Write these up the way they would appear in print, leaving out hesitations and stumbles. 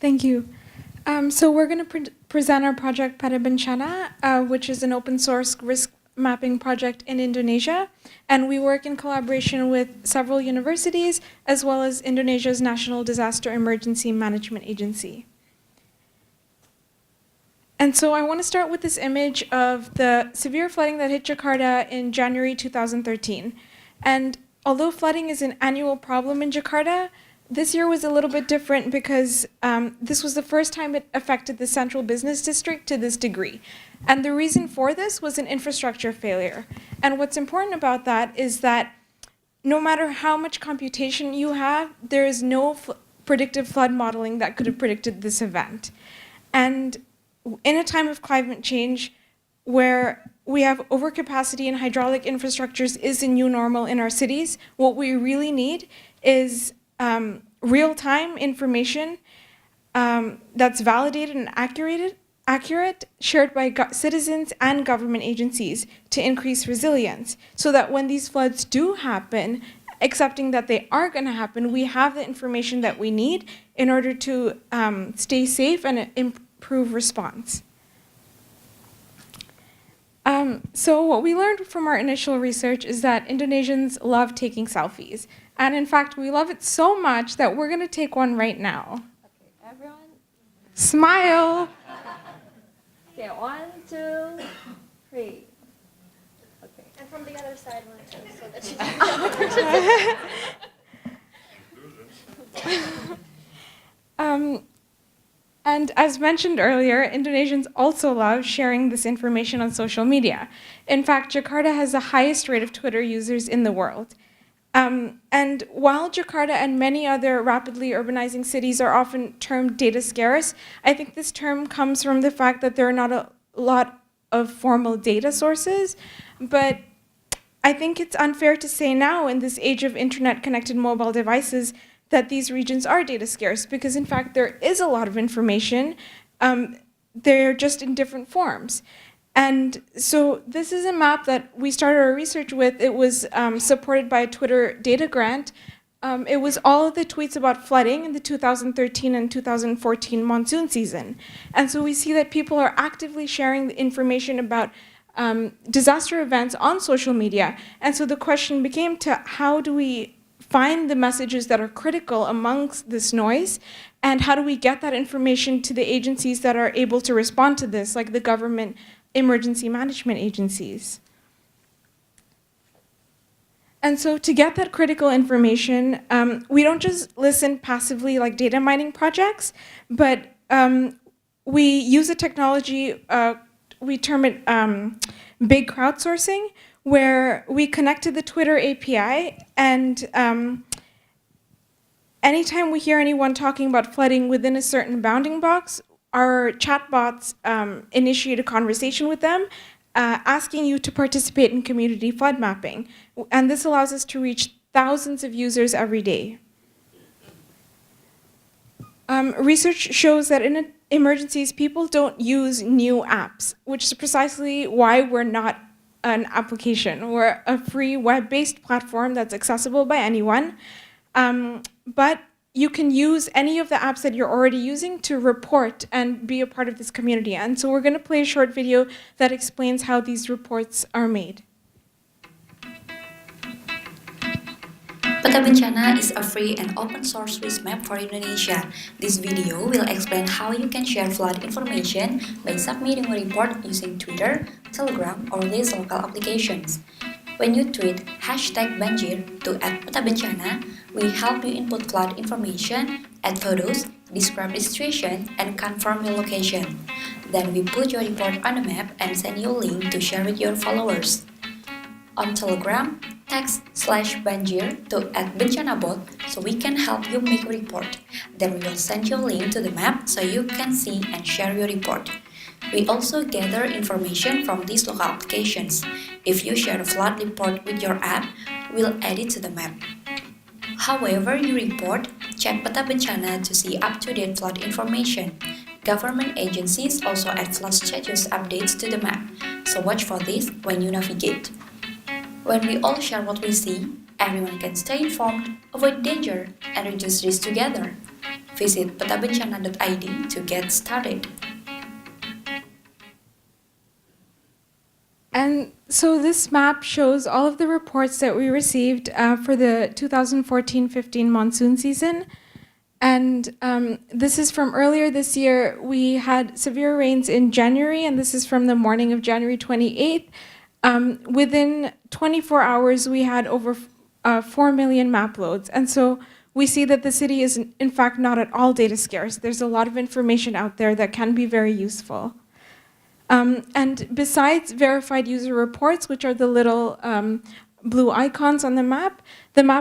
Thank you. So we're going to present our project Peta Bencana, which is an open source risk mapping project in Indonesia. And we work in collaboration with several universities, as well as Indonesia's National Disaster Emergency Management Agency. And so I want to start with this image of the severe flooding that hit Jakarta in January 2013. And although flooding is an annual problem in Jakarta, this year was a little bit different because this was the first time it affected the central business district to this degree. And the reason for this was an infrastructure failure. And what's important about that is that no matter how much computation you have, there is no predictive flood modeling that could have predicted this event. And in a time of climate change where we have overcapacity in hydraulic infrastructures is the new normal in our cities, what we really need is real-time information that's validated and accurate, shared by citizens and government agencies to increase resilience, so that when these floods do happen, accepting that they are going to happen, we have the information that we need in order to stay safe and improve response. So what we learned from our initial research is that Indonesians love taking selfies. And in fact, we love it so much that we're going to take one right now. Okay, everyone. Smile. Okay, 1, 2, 3. Okay. And from the other side, one, two, so that she can And as mentioned earlier, Indonesians also love sharing this information on social media. In fact, Jakarta has the highest rate of Twitter users in the world. And while Jakarta and many other rapidly urbanizing cities are often termed data scarce, I think this term comes from the fact that there are not a lot of formal data sources. But I think it's unfair to say now, in this age of internet-connected mobile devices, that these regions are data scarce, because in fact there is a lot of information. They're just in different forms. And so this is a map that we started our research with. It was supported by a Twitter data grant. It was all of the tweets about flooding in the 2013 and 2014 monsoon season. And so we see that people are actively sharing the information about disaster events on social media. And so the question became to how do we find the messages that are critical amongst this noise, and how do we get that information to the agencies that are able to respond to this, like the government emergency management agencies. And so to get that critical information, we don't just listen passively like data mining projects, but we use a technology, we term it big crowdsourcing, where we connect to the Twitter API, and anytime we hear anyone talking about flooding within a certain bounding box, our chatbots initiate a conversation with them, asking you to participate in community flood mapping. And this allows us to reach thousands of users every day. Research shows that in emergencies, people don't use new apps, which is precisely why we're not an application. We're a free web-based platform that's accessible by anyone. But you can use any of the apps that you're already using to report and be a part of this community. And so we're going to play a short video that explains how these reports are made. Peta Bencana is a free and open source risk map for Indonesia. This video will explain how you can share flood information by submitting a report using Twitter, Telegram, or these local applications. When you tweet #Banjir to @PetaBencana, we help you input flood information, add photos, describe the situation, and confirm your location. Then we put your report on the map and send you a link to share with your followers. On Telegram, text /Banjir to @BencanaBot so we can help you make a report. Then we will send you a link to the map so you can see and share your report. We also gather information from these local applications. If you share a flood report with your app, we'll add it to the map. However you report, check Peta Bencana to see up-to-date flood information. Government agencies also add flood status updates to the map, so watch for this when you navigate. When we all share what we see, everyone can stay informed, avoid danger, and reduce risk together. Visit petabencana.id to get started. And so this map shows all of the reports that we received for the 2014-15 monsoon season. And this is from earlier this year. We had severe rains in January, and this is from the morning of January 28th. Within 24 hours, we had over 4 million map loads. And so we see that the city is, in fact, not at all data scarce. There's a lot of information out there that can be very useful. And besides verified user reports, which are the little blue icons on the map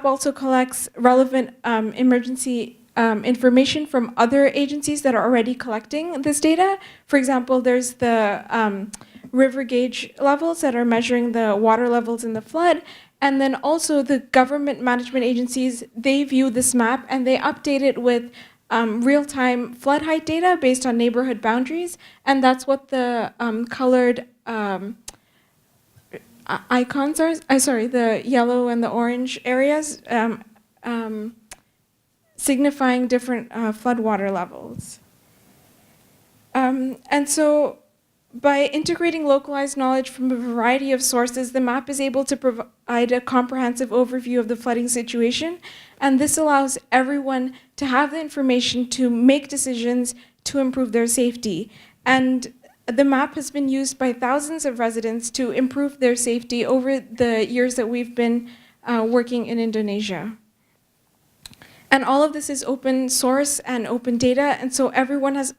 also collects relevant emergency information from other agencies that are already collecting this data. For example, there's the river gauge levels that are measuring the water levels in the flood. And then also the government management agencies, they view this map and they update it with real-time flood height data based on neighborhood boundaries, and that's what the colored icons are. The yellow and the orange areas signifying different floodwater levels. And so by integrating localized knowledge from a variety of sources, the map is able to provide a comprehensive overview of the flooding situation, and this allows everyone to have the information to make decisions to improve their safety. And the map has been used by thousands of residents to improve their safety over the years that we've been working in Indonesia. And all of this is open source and open data, and so everyone has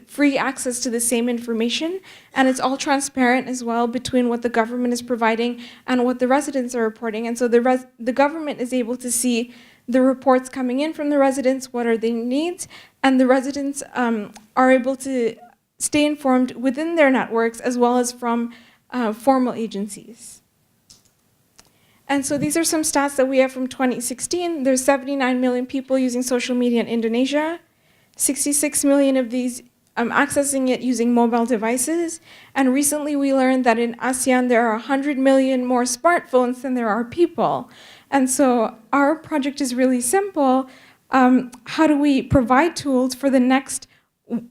free access to the same information, and it's all transparent as well between what the government is providing and what the residents are reporting. And so the government is able to see the reports coming in from the residents, what are their needs, and the residents are able to stay informed within their networks as well as from formal agencies. And so these are some stats that we have from 2016. There's 79 million people using social media in Indonesia, 66 million of these accessing it using mobile devices. And recently we learned that in ASEAN there are 100 million more smartphones than there are people. And so our project is really simple. How do we provide tools for the next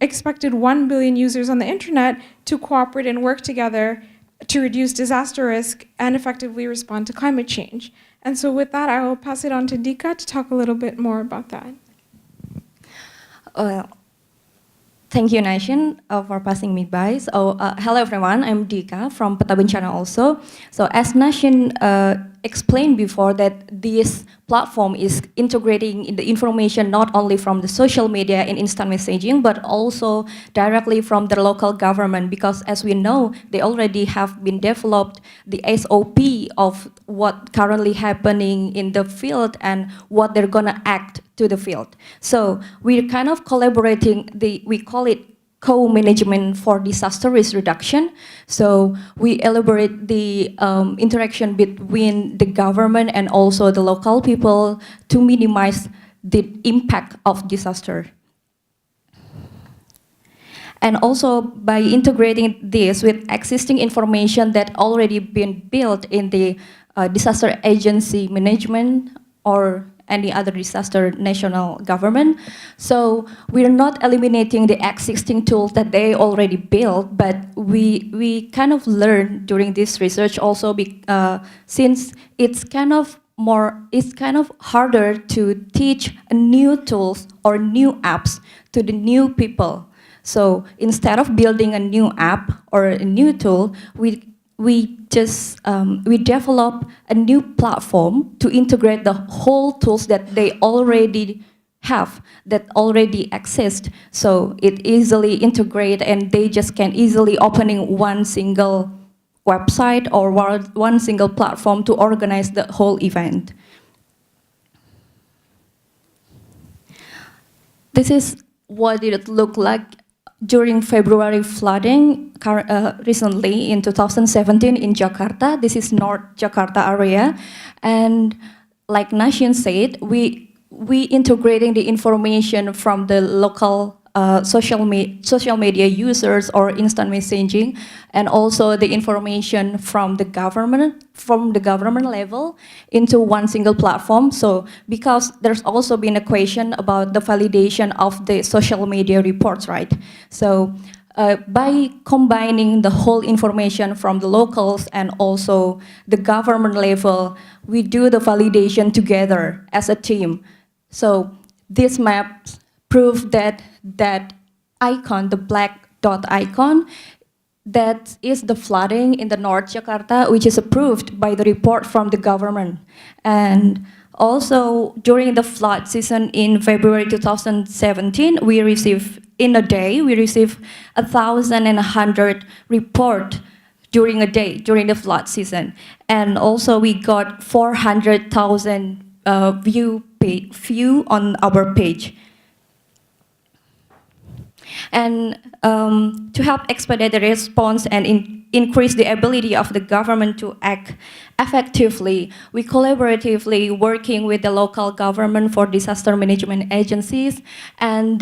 expected 1 billion users on the internet to cooperate and work together to reduce disaster risk and effectively respond to climate change? And so with that, I will pass it on to Dika to talk a little bit more about that. Thank you, Nation, for passing me by. So, hello everyone, I'm Dika from Peta Bencana also. So, as Nation explained before, that this platform is integrating in the information not only from the social media and instant messaging, but also directly from the local government, because as we know, they already have been developed the SOP of what currently happening in the field and what they're gonna act to the field. So we're kind of collaborating, we call it co-management for disaster risk reduction. So we elaborate the interaction between the government and also the local people to minimize the impact of disaster. And also by integrating this with existing information that already been built in the disaster agency management or any other disaster national government. So we're not eliminating the existing tools that they already built, but we kind of learn during this research also since it's kind of harder to teach new tools or new apps to the new people. So instead of building a new app or a new tool, we develop a new platform to integrate the whole tools that they already have, that already exist. So it easily integrate and they just can easily opening one single website or one single platform to organize the whole event. This is what it looked like during February flooding recently in 2017 in Jakarta. This is North Jakarta area. And like Nashin said, we integrating the information from the local social media users or instant messaging, and also the information from the government level into one single platform. So because there's also been a question about the validation of the social media reports, right? So by combining the whole information from the locals and also the government level, we do the validation together as a team. So these maps prove that that icon, the black dot icon, that is the flooding in the North Jakarta, which is approved by the report from the government. And also during the flood season in February 2017, we received, in a day, we received 1,100 report during a day, during the flood season. And also we got 400,000 view on our page. And to help expedite the response and increase the ability of the government to act effectively, we collaboratively working with the local government for disaster management agencies, and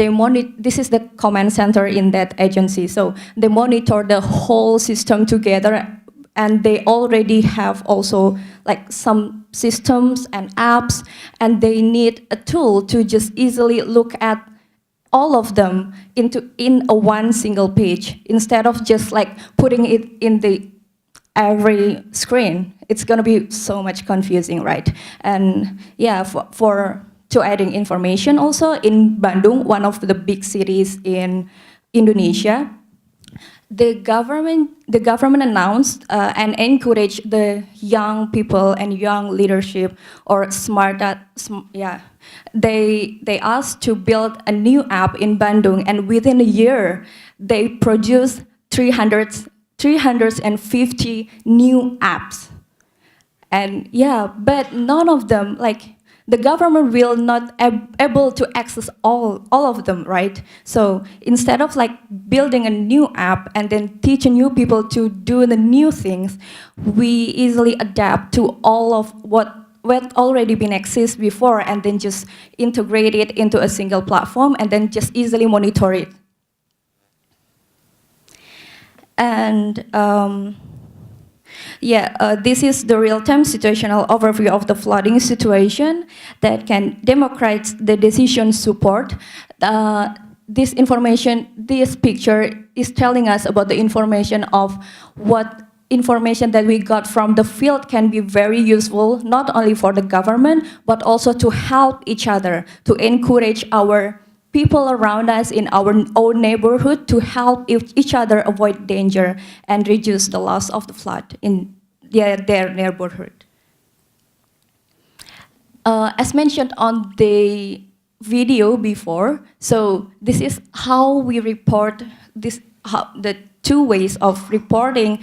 this is the command center in that agency. So they monitor the whole system together, and they already have also like some systems and apps, and they need a tool to just easily look at all of them in a one single page, instead of just like putting it in the every screen. It's gonna be so much confusing, right? And yeah, to adding information also, in Bandung, one of the big cities in Indonesia, the government announced and encouraged the young people and young leadership or they asked to build a new app in Bandung, and within a year they produced 350 new apps. And yeah, but none of them, like, the government will not able to access all of them, right? So instead of like building a new app and then teaching new people to do the new things, we easily adapt to all of what already been exist before, and then just integrate it into a single platform and then just easily monitor it. And this is the real-time situational overview of the flooding situation that can democratize the decision support. This picture is telling us about the information of what information that we got from the field can be very useful, not only for the government, but also to help each other, to encourage our people around us in our own neighborhood to help each other avoid danger and reduce the loss of the flood in their neighborhood. As mentioned on the video before, so this is how we report the two ways of reporting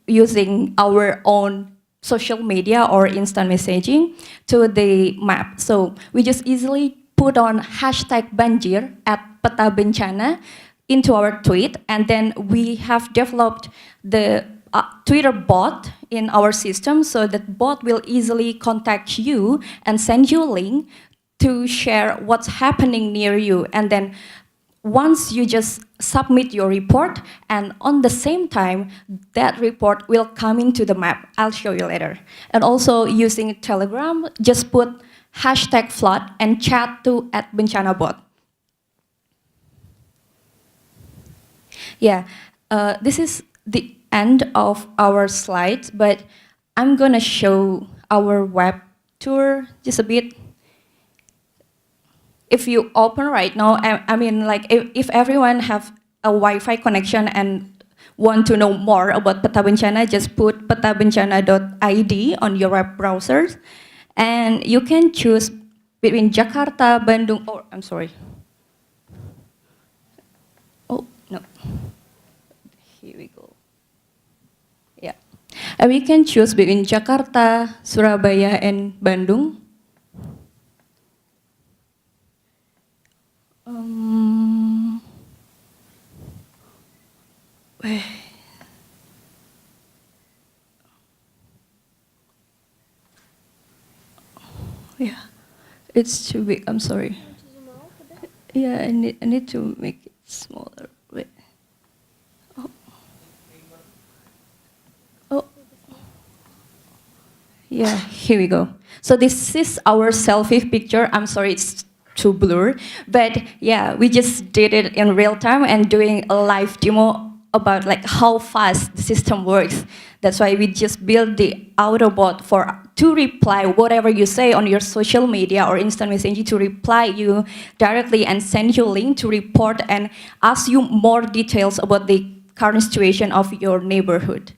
using our own social media or instant messaging to the map. So we just easily put on hashtag banjir at peta bencana into our tweet, and then we have developed the Twitter bot in our system, so that bot will easily contact you and send you a link to share what's happening near you. And then once you just submit your report, and on the same time, that report will come into the map. I'll show you later. And also using Telegram, just put hashtag flood and chat to @bencanabot. Yeah, this is the end of our slides, but I'm gonna show our web tour just a bit. If you open right now, I mean, like, if everyone have a Wi-Fi connection and want to know more about Peta Bencana, just put petabencana.id on your web browsers, and you can choose between Jakarta, Bandung, or I'm sorry. Oh, no. Here we go. Yeah. And we can choose between Jakarta, Surabaya, and Bandung. Yeah, it's too big. I'm sorry. Yeah, I need to make it Smaller. Wait. Oh. Oh. Yeah, here we go. So this is our selfie picture. I'm sorry, it's too blurred. But yeah, we just did it in real time and doing a live demo about like how fast the system works. That's why we just built the auto bot to reply whatever you say on your social media or instant messaging, to reply you directly and send you a link to report and ask you more details about the current situation of your neighborhood.